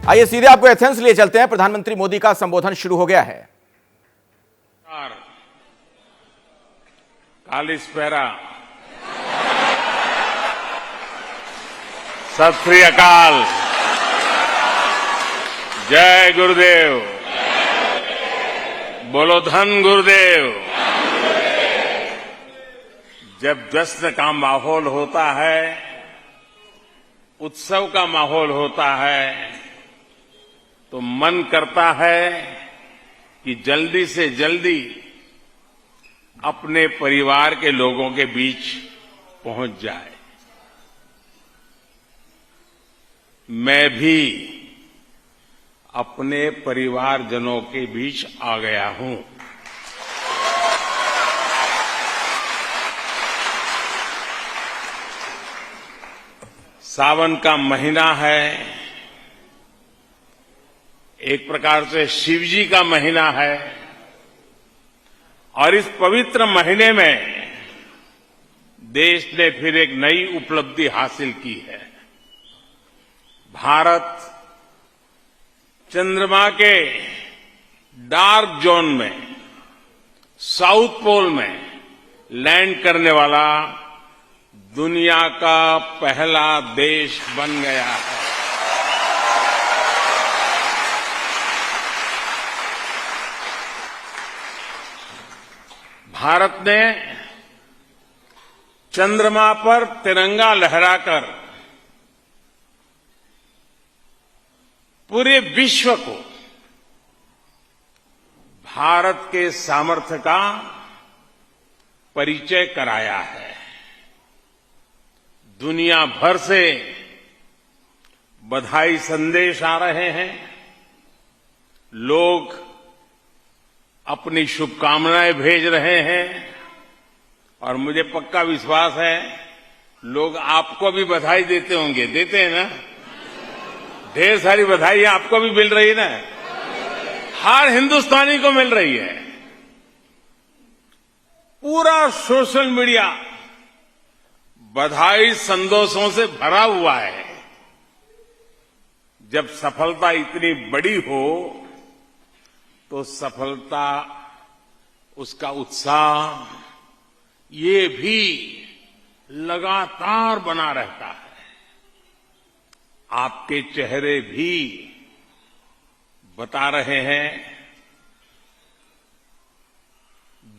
आइए सीधे आपको एथेंस लिए चलते हैं। प्रधानमंत्री मोदी का संबोधन शुरू हो गया है। कालिस्पेरा, सत श्री अकाल, जय गुरुदेव, बोलो धन गुरुदेव। जब जश्न का माहौल होता है, उत्सव का माहौल होता है, तो मन करता है कि जल्दी से जल्दी अपने परिवार के लोगों के बीच पहुंच जाए। मैं भी अपने परिवारजनों के बीच आ गया हूं। सावन का महीना है, एक प्रकार से शिव जी का महीना है, और इस पवित्र महीने में देश ने फिर एक नई उपलब्धि हासिल की है। भारत चंद्रमा के डार्क जोन में, साउथ पोल में लैंड करने वाला दुनिया का पहला देश बन गया है। भारत ने चंद्रमा पर तिरंगा लहराकर पूरे विश्व को भारत के सामर्थ्य का परिचय कराया है। दुनिया भर से बधाई संदेश आ रहे हैं। लोग अपनी शुभकामनाएं भेज रहे हैं, और मुझे पक्का विश्वास है लोग आपको भी बधाई देते होंगे। देते हैं ना? ढेर सारी बधाई आपको भी मिल रही है ना? हर हिंदुस्तानी को मिल रही है। पूरा सोशल मीडिया बधाई संदेशों से भरा हुआ है। जब सफलता इतनी बड़ी हो तो सफलता, उसका उत्साह, ये भी लगातार बना रहता है। आपके चेहरे भी बता रहे हैं,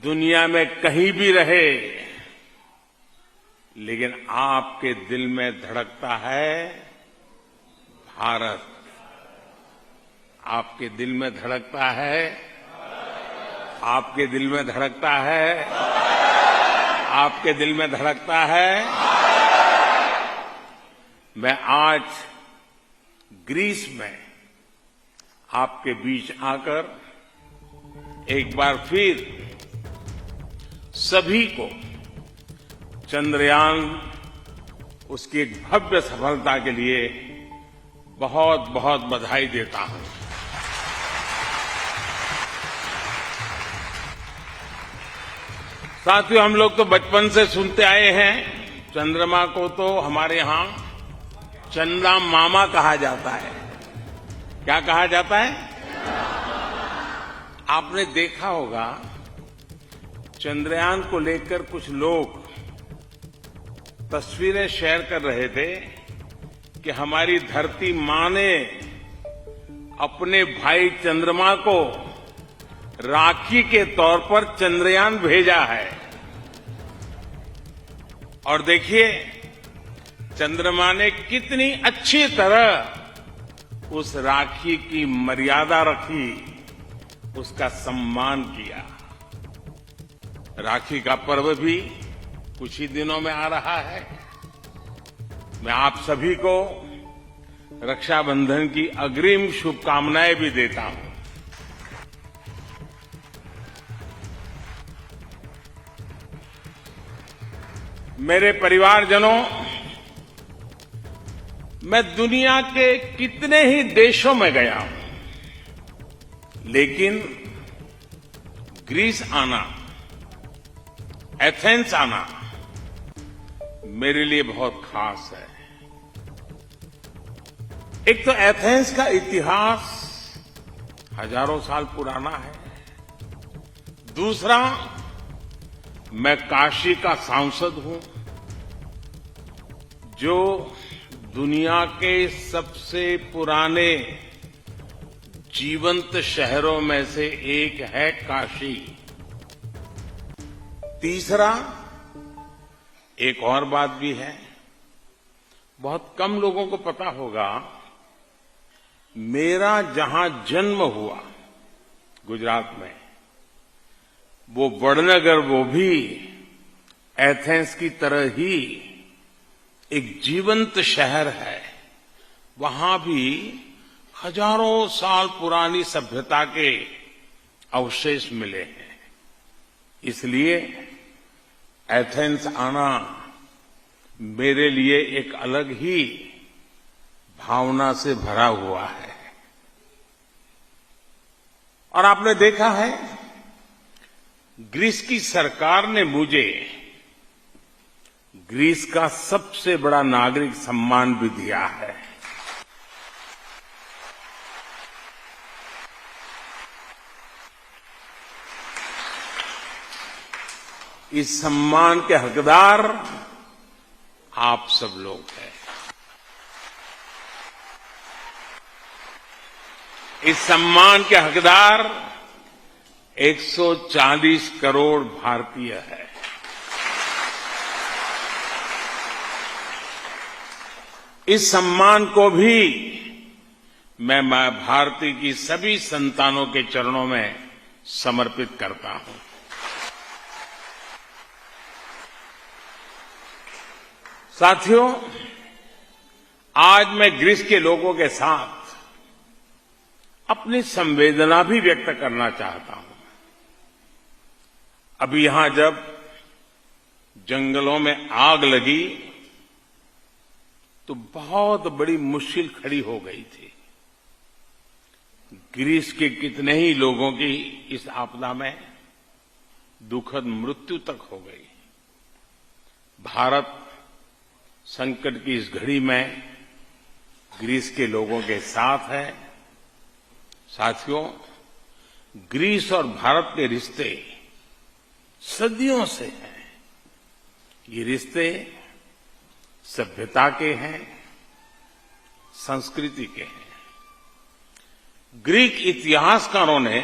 दुनिया में कहीं भी रहे, लेकिन आपके दिल में धड़कता है भारत। आपके दिल में धड़कता है, आपके दिल में धड़कता है, आपके दिल में धड़कता है। मैं आज ग्रीस में आपके बीच आकर एक बार फिर सभी को चंद्रयान, उसकी एक भव्य सफलता के लिए बहुत बहुत बधाई देता हूं। साथियों, हम लोग तो बचपन से सुनते आए हैं, चंद्रमा को तो हमारे यहां चंदा मामा कहा जाता है। क्या कहा जाता है? आपने देखा होगा, चंद्रयान को लेकर कुछ लोग तस्वीरें शेयर कर रहे थे कि हमारी धरती मां ने अपने भाई चंद्रमा को राखी के तौर पर चंद्रयान भेजा है। और देखिए, चंद्रमा ने कितनी अच्छी तरह उस राखी की मर्यादा रखी, उसका सम्मान किया। राखी का पर्व भी कुछ ही दिनों में आ रहा है। मैं आप सभी को रक्षाबंधन की अग्रिम शुभकामनाएं भी देता हूं। मेरे परिवारजनों, मैं दुनिया के कितने ही देशों में गया हूं, लेकिन ग्रीस आना, एथेंस आना मेरे लिए बहुत खास है। एक तो एथेंस का इतिहास हजारों साल पुराना है। दूसरा, मैं काशी का सांसद हूं, जो दुनिया के सबसे पुराने जीवंत शहरों में से एक है काशी। तीसरा, एक और बात भी है, बहुत कम लोगों को पता होगा, मेरा जहां जन्म हुआ गुजरात में, वो वडनगर, वो भी एथेंस की तरह ही एक जीवंत शहर है। वहां भी हजारों साल पुरानी सभ्यता के अवशेष मिले हैं। इसलिए एथेंस आना मेरे लिए एक अलग ही भावना से भरा हुआ है। और आपने देखा है, ग्रीस की सरकार ने मुझे ग्रीस का सबसे बड़ा नागरिक सम्मान भी दिया है। इस सम्मान के हकदार आप सब लोग हैं। इस सम्मान के हकदार 140 करोड़ भारतीय हैं। इस सम्मान को भी मैं मां भारती की सभी संतानों के चरणों में समर्पित करता हूं। साथियों, आज मैं ग्रीस के लोगों के साथ अपनी संवेदना भी व्यक्त करना चाहता हूं। अभी यहां जब जंगलों में आग लगी तो बहुत बड़ी मुश्किल खड़ी हो गई थी। ग्रीस के कितने ही लोगों की इस आपदा में दुखद मृत्यु तक हो गई। भारत संकट की इस घड़ी में ग्रीस के लोगों के साथ है। साथियों, ग्रीस और भारत के रिश्ते सदियों से हैं। ये रिश्ते सभ्यता के हैं, संस्कृति के हैं। ग्रीक इतिहासकारों ने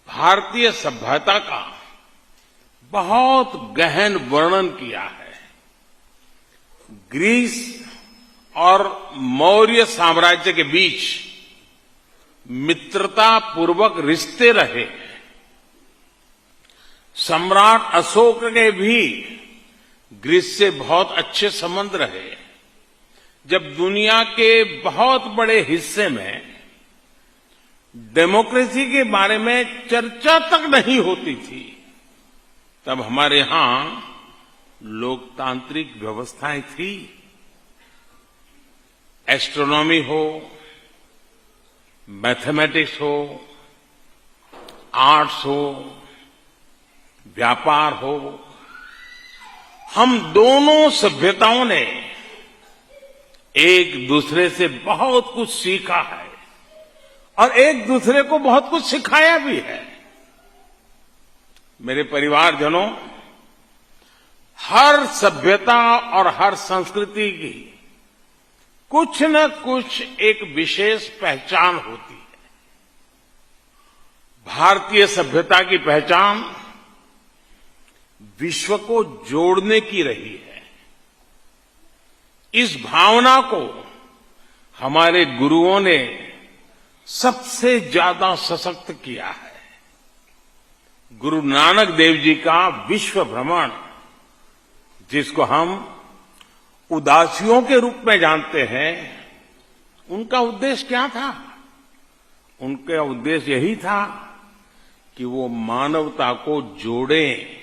भारतीय सभ्यता का बहुत गहन वर्णन किया है। ग्रीस और मौर्य साम्राज्य के बीच मित्रतापूर्वक रिश्ते रहे। सम्राट अशोक के भी ग्रीस से बहुत अच्छे संबंध रहे। जब दुनिया के बहुत बड़े हिस्से में डेमोक्रेसी के बारे में चर्चा तक नहीं होती थी, तब हमारे यहां लोकतांत्रिक व्यवस्थाएं थी। एस्ट्रोनॉमी हो, मैथमेटिक्स हो, आर्ट्स हो, व्यापार हो, हम दोनों सभ्यताओं ने एक दूसरे से बहुत कुछ सीखा है और एक दूसरे को बहुत कुछ सिखाया भी है। मेरे परिवारजनों, हर सभ्यता और हर संस्कृति की कुछ न कुछ एक विशेष पहचान होती है। भारतीय सभ्यता की पहचान विश्व को जोड़ने की रही है। इस भावना को हमारे गुरुओं ने सबसे ज्यादा सशक्त किया है। गुरु नानक देव जी का विश्व भ्रमण, जिसको हम उदासियों के रूप में जानते हैं, उनका उद्देश्य क्या था? उनका उद्देश्य यही था कि वो मानवता को जोड़ें,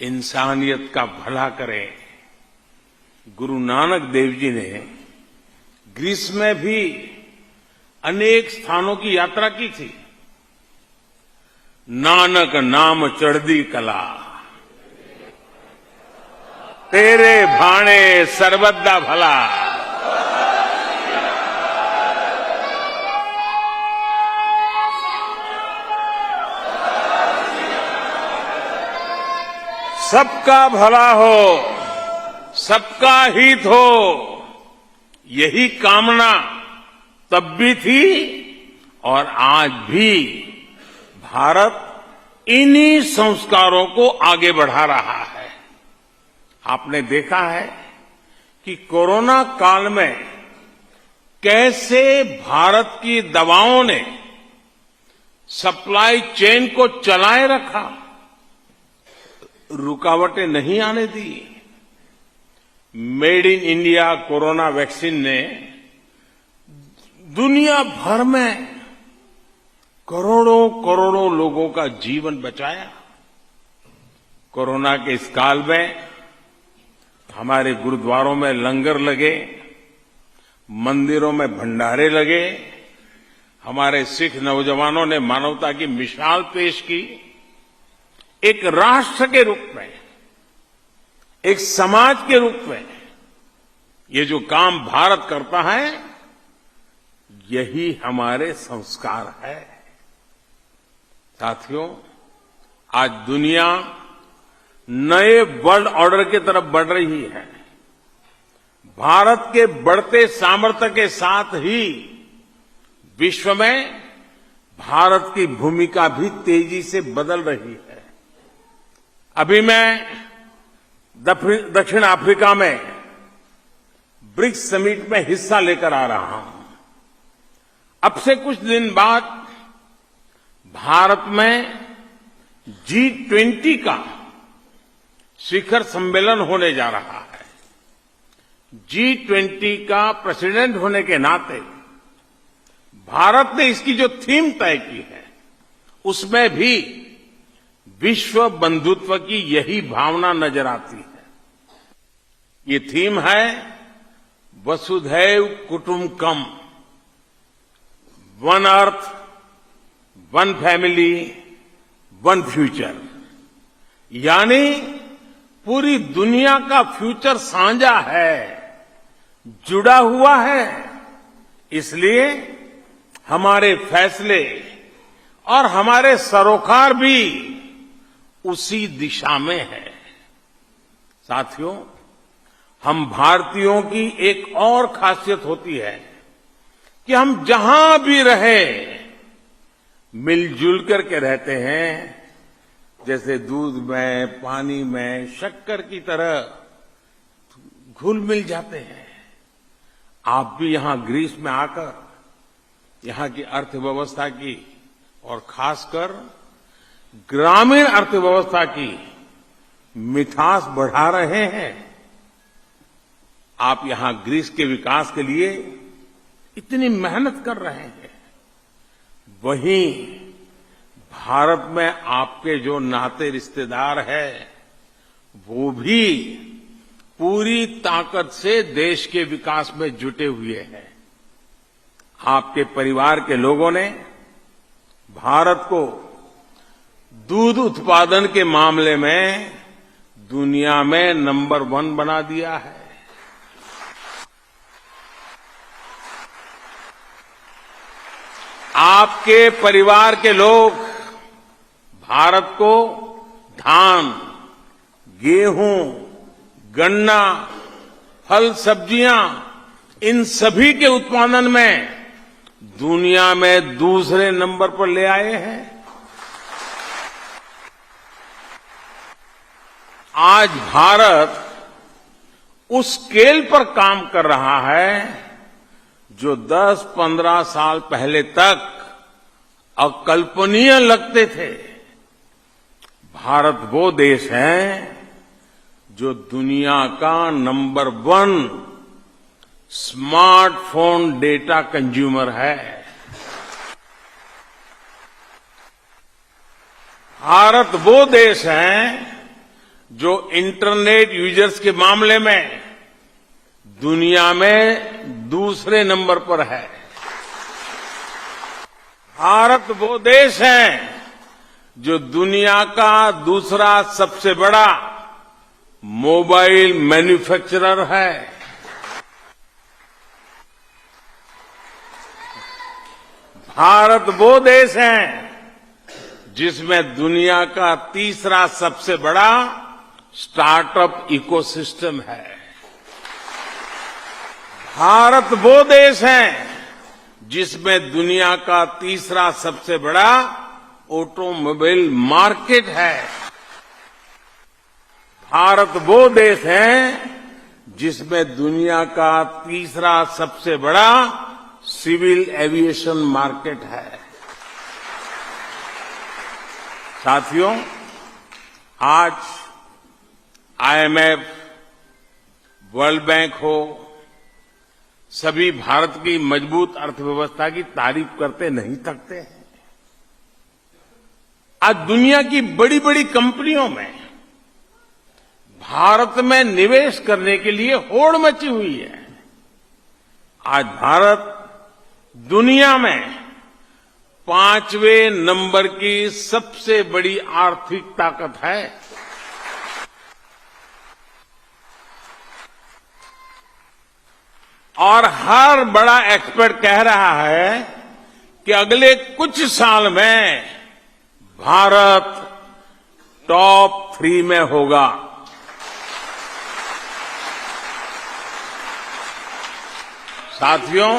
इंसानियत का भला करें। गुरु नानक देव जी ने ग्रीस में भी अनेक स्थानों की यात्रा की थी। नानक नाम चढ़दी कला, तेरे भाणे सर्वदा भला, सबका भला हो, सबका हित हो, यही कामना तब भी थी और आज भी भारत इन्हीं संस्कारों को आगे बढ़ा रहा है। आपने देखा है कि कोरोना काल में कैसे भारत की दवाओं ने सप्लाई चेन को चलाए रखा, रुकावटें नहीं आने दी। Made in India corona vaccine ने दुनिया भर में करोड़ों करोड़ों लोगों का जीवन बचाया। कोरोना के इस काल में हमारे गुरुद्वारों में लंगर लगे, मंदिरों में भंडारे लगे, हमारे सिख नौजवानों ने मानवता की मिसाल पेश की। एक राष्ट्र के रूप में, एक समाज के रूप में ये जो काम भारत करता है, यही हमारे संस्कार है। साथियों, आज दुनिया नए वर्ल्ड ऑर्डर की तरफ बढ़ रही है। भारत के बढ़ते सामर्थ्य के साथ ही विश्व में भारत की भूमिका भी तेजी से बदल रही है। अभी मैं दक्षिण अफ्रीका में ब्रिक्स समिट में हिस्सा लेकर आ रहा हूं। अब से कुछ दिन बाद भारत में G20 का शिखर सम्मेलन होने जा रहा है। G20 का प्रेसिडेंट होने के नाते भारत ने इसकी जो थीम तय की है, उसमें भी विश्व बंधुत्व की यही भावना नजर आती है। ये थीम है वसुधैव कुटुंबकम, one earth, one family, one future. यानी पूरी दुनिया का फ्यूचर साझा है, जुड़ा हुआ है। इसलिए हमारे फैसले और हमारे सरोकार भी उसी दिशा में है। साथियों, हम भारतीयों की एक और खासियत होती है कि हम जहां भी रहे मिलजुल करके रहते हैं। जैसे दूध में, पानी में शक्कर की तरह घुल मिल जाते हैं। आप भी यहां ग्रीस में आकर यहां की अर्थव्यवस्था की और खासकर ग्रामीण अर्थव्यवस्था की मिठास बढ़ा रहे हैं। आप यहां ग्रीस के विकास के लिए इतनी मेहनत कर रहे हैं, वहीं भारत में आपके जो नाते रिश्तेदार हैं, वो भी पूरी ताकत से देश के विकास में जुटे हुए हैं। आपके परिवार के लोगों ने भारत को दूध उत्पादन के मामले में दुनिया में नंबर 1 बना दिया है। आपके परिवार के लोग भारत को धान, गेहूं, गन्ना, फल, सब्जियां, इन सभी के उत्पादन में दुनिया में दूसरे नंबर पर ले आए हैं। आज भारत उस स्केल पर काम कर रहा है जो 10-15 साल पहले तक अकल्पनीय लगते थे। भारत वो देश है जो दुनिया का नंबर 1 स्मार्टफोन डेटा कंज्यूमर है। भारत वो देश है जो इंटरनेट यूजर्स के मामले में दुनिया में दूसरे नंबर पर है। भारत वो देश है जो दुनिया का दूसरा सबसे बड़ा मोबाइल मैन्युफैक्चरर है। भारत वो देश है जिसमें दुनिया का तीसरा सबसे बड़ा स्टार्टअप इकोसिस्टम है। भारत वो देश है जिसमें दुनिया का तीसरा सबसे बड़ा ऑटोमोबाइल मार्केट है। भारत वो देश है जिसमें दुनिया का तीसरा सबसे बड़ा सिविल एविएशन मार्केट है। साथियों, आज आईएमएफ, वर्ल्ड बैंक हो, सभी भारत की मजबूत अर्थव्यवस्था की तारीफ करते नहीं थकते हैं। आज दुनिया की बड़ी बड़ी कंपनियों में भारत में निवेश करने के लिए होड़ मची हुई है। आज भारत दुनिया में 5वें नंबर की सबसे बड़ी आर्थिक ताकत है। और हर बड़ा एक्सपर्ट कह रहा है कि अगले कुछ साल में भारत टॉप 3 में होगा। साथियों,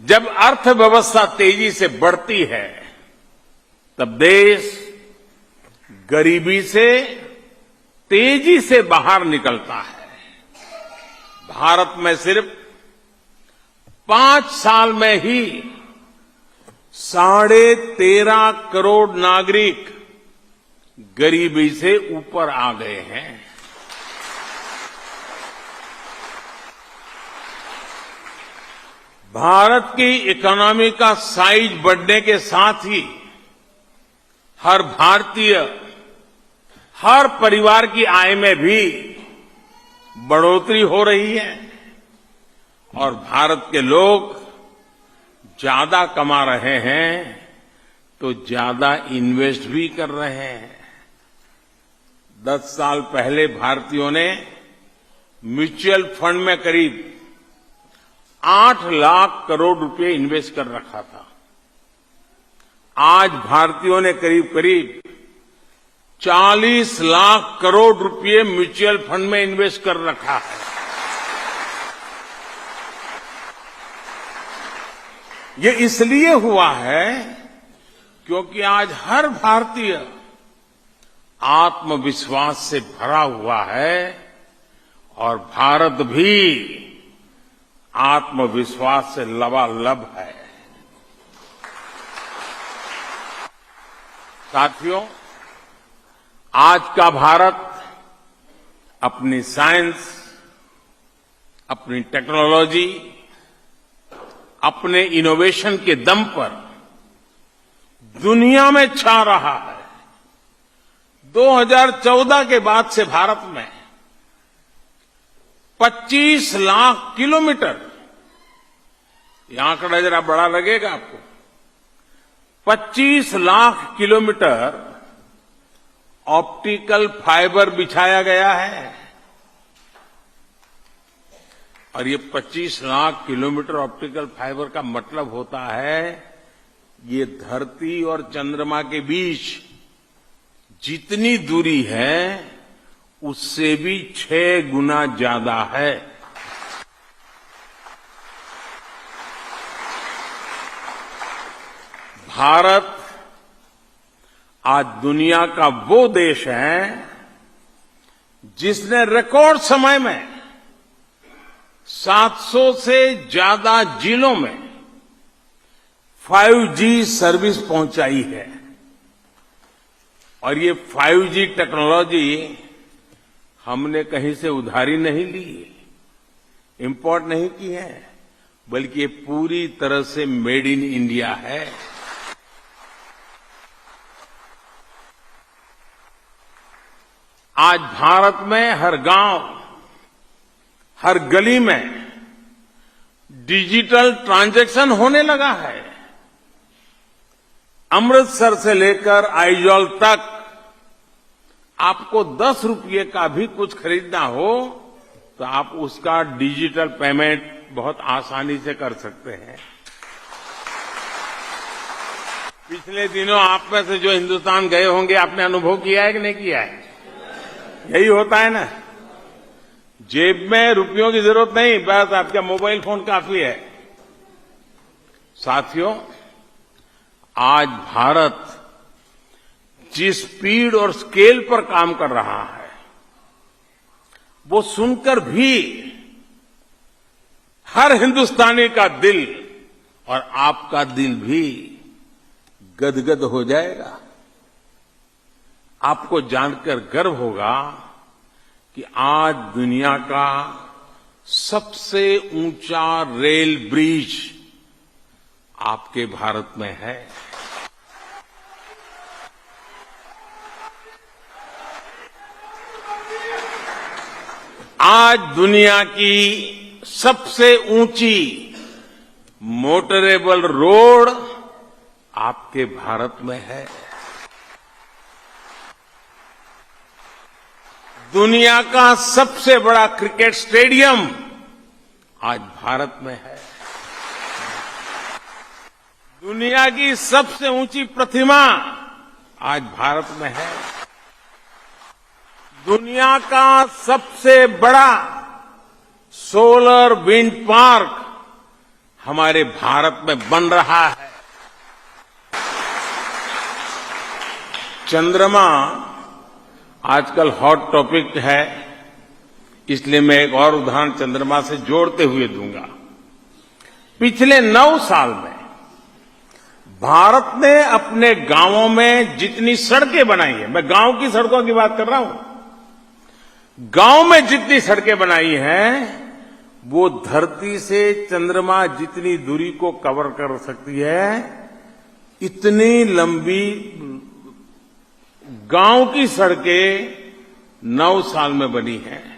जब अर्थव्यवस्था तेजी से बढ़ती है तब देश गरीबी से तेजी से बाहर निकलता है। भारत में सिर्फ 5 साल में ही 13.5 करोड़ नागरिक गरीबी से ऊपर आ गए हैं। भारत की इकोनॉमी का साइज बढ़ने के साथ ही हर भारतीय, हर परिवार की आय में भी बढ़ोतरी हो रही है और भारत के लोग ज्यादा कमा रहे हैं तो ज्यादा इन्वेस्ट भी कर रहे हैं। 10 साल पहले भारतीयों ने म्यूचुअल फंड में करीब 8 लाख करोड़ रुपए इन्वेस्ट कर रखा था। आज भारतीयों ने करीब करीब 40 लाख करोड़ रुपए म्यूचुअल फंड में इन्वेस्ट कर रखा है। ये इसलिए हुआ है क्योंकि आज हर भारतीय आत्मविश्वास से भरा हुआ है और भारत भी आत्मविश्वास से लबालब है। साथियों, आज का भारत अपनी साइंस, अपनी टेक्नोलॉजी, अपने इनोवेशन के दम पर दुनिया में छा रहा है। 2014 के बाद से भारत में 25 लाख किलोमीटर, यह आंकड़ा जरा बड़ा लगेगा आपको, 25 लाख किलोमीटर ऑप्टिकल फाइबर बिछाया गया है। और ये 25 लाख किलोमीटर ऑप्टिकल फाइबर का मतलब होता है ये धरती और चंद्रमा के बीच जितनी दूरी है उससे भी 6 गुना ज्यादा है। भारत आज दुनिया का वो देश है जिसने रिकॉर्ड समय में 700 से ज्यादा जिलों में 5G सर्विस पहुंचाई है। और ये 5G टेक्नोलॉजी हमने कहीं से उधारी नहीं ली, इंपोर्ट नहीं की है, बल्कि ये पूरी तरह से मेड इन इंडिया है। आज भारत में हर गांव, हर गली में डिजिटल ट्रांजैक्शन होने लगा है। अमृतसर से लेकर आइजॉल तक आपको 10 रुपये का भी कुछ खरीदना हो तो आप उसका डिजिटल पेमेंट बहुत आसानी से कर सकते हैं। पिछले दिनों आप में से जो हिंदुस्तान गए होंगे, आपने अनुभव किया है कि नहीं किया है? यही होता है ना, जेब में रुपयों की जरूरत नहीं, बस आपका मोबाइल फोन काफी है। साथियों, आज भारत जिस स्पीड और स्केल पर काम कर रहा है, वो सुनकर भी हर हिंदुस्तानी का दिल और आपका दिल भी गदगद हो जाएगा। आपको जानकर गर्व होगा कि आज दुनिया का सबसे ऊंचा रेल ब्रिज आपके भारत में है। आज दुनिया की सबसे ऊंची मोटरेबल रोड आपके भारत में है। दुनिया का सबसे बड़ा क्रिकेट स्टेडियम आज भारत में है। दुनिया की सबसे ऊंची प्रतिमा आज भारत में है। दुनिया का सबसे बड़ा सोलर विंड पार्क हमारे भारत में बन रहा है। चंद्रमा आजकल हॉट टॉपिक है, इसलिए मैं एक और उदाहरण चंद्रमा से जोड़ते हुए दूंगा। पिछले 9 साल में भारत ने अपने गांवों में जितनी सड़कें बनाई है, मैं गांव की सड़कों की बात कर रहा हूं, गांव में जितनी सड़कें बनाई हैं, वो धरती से चंद्रमा जितनी दूरी को कवर कर सकती है, इतनी लंबी गांव की सड़कें 9 साल में बनी हैं।